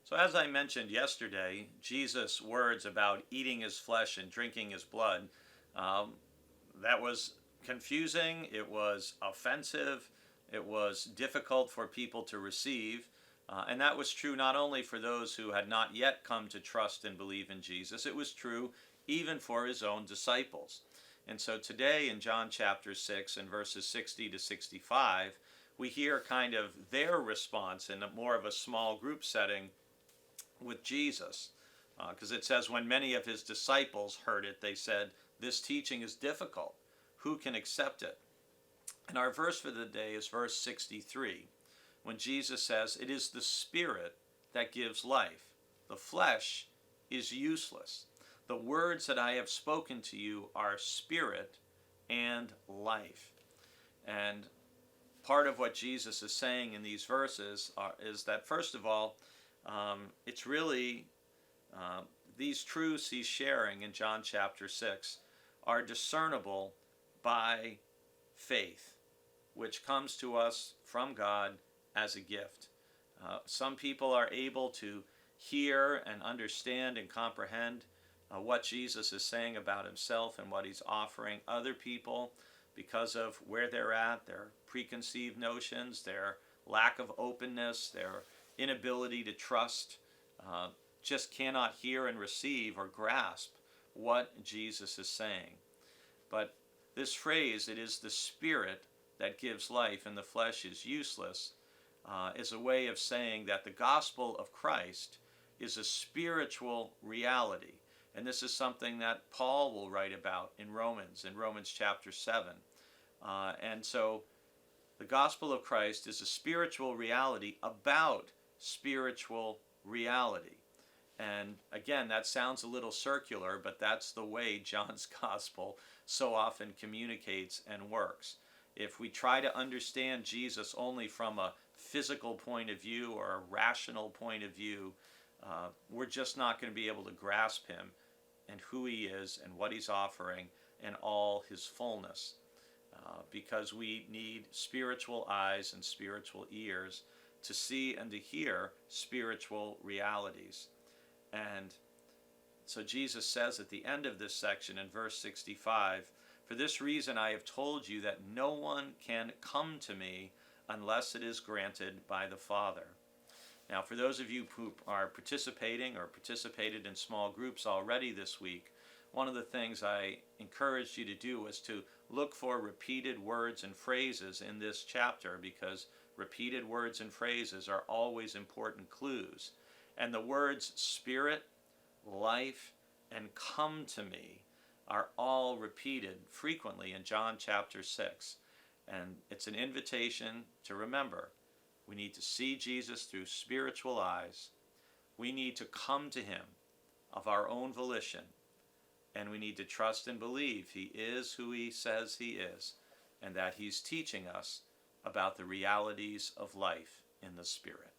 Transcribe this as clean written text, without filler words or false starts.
So as I mentioned yesterday, Jesus' words about eating his flesh and drinking his blood, um, that was confusing, it was offensive, it was difficult for people to receive. And that was true not only for those who had not yet come to trust and believe in Jesus, it was true even for his own disciples. And so today in John chapter 6 and verses 60 to 65, we hear kind of their response in more of a small group setting with Jesus. Because it says, when many of his disciples heard it, they said, "This teaching is difficult. Who can accept it?" And our verse for the day is verse 63, when Jesus says, "It is the Spirit that gives life. The flesh is useless. The words that I have spoken to you are spirit and life." And part of what Jesus is saying in these verses is that, first of all, it's really these truths he's sharing in John chapter 6 are discernible by faith, which comes to us from God as a gift. Some people are able to hear and understand and comprehend what Jesus is saying about himself and what he's offering. Other people, because of where they're at, their preconceived notions, their lack of openness, their inability to trust, just cannot hear and receive or grasp what Jesus is saying. But this phrase, "it is the Spirit that gives life and the flesh is useless," is a way of saying that the gospel of Christ is a spiritual reality. And this is something that Paul will write about in Romans chapter 7. And so the gospel of Christ is a spiritual reality about spiritual reality. And again, that sounds a little circular, but that's the way John's gospel so often communicates and works. If we try to understand Jesus only from a physical point of view or a rational point of view, we're just not going to be able to grasp him and who he is and what he's offering and all his fullness. Because we need spiritual eyes and spiritual ears to see and to hear spiritual realities. And so Jesus says at the end of this section in verse 65, "For this reason I have told you that no one can come to me unless it is granted by the Father." Now, for those of you who are participating or participated in small groups already this week, one of the things I encouraged you to do was to look for repeated words and phrases in this chapter, because repeated words and phrases are always important clues. And the words spirit, life, and come to me are all repeated frequently in John chapter 6. And it's an invitation to remember, we need to see Jesus through spiritual eyes. We need to come to him of our own volition. And we need to trust and believe he is who he says he is, and that he's teaching us about the realities of life in the Spirit.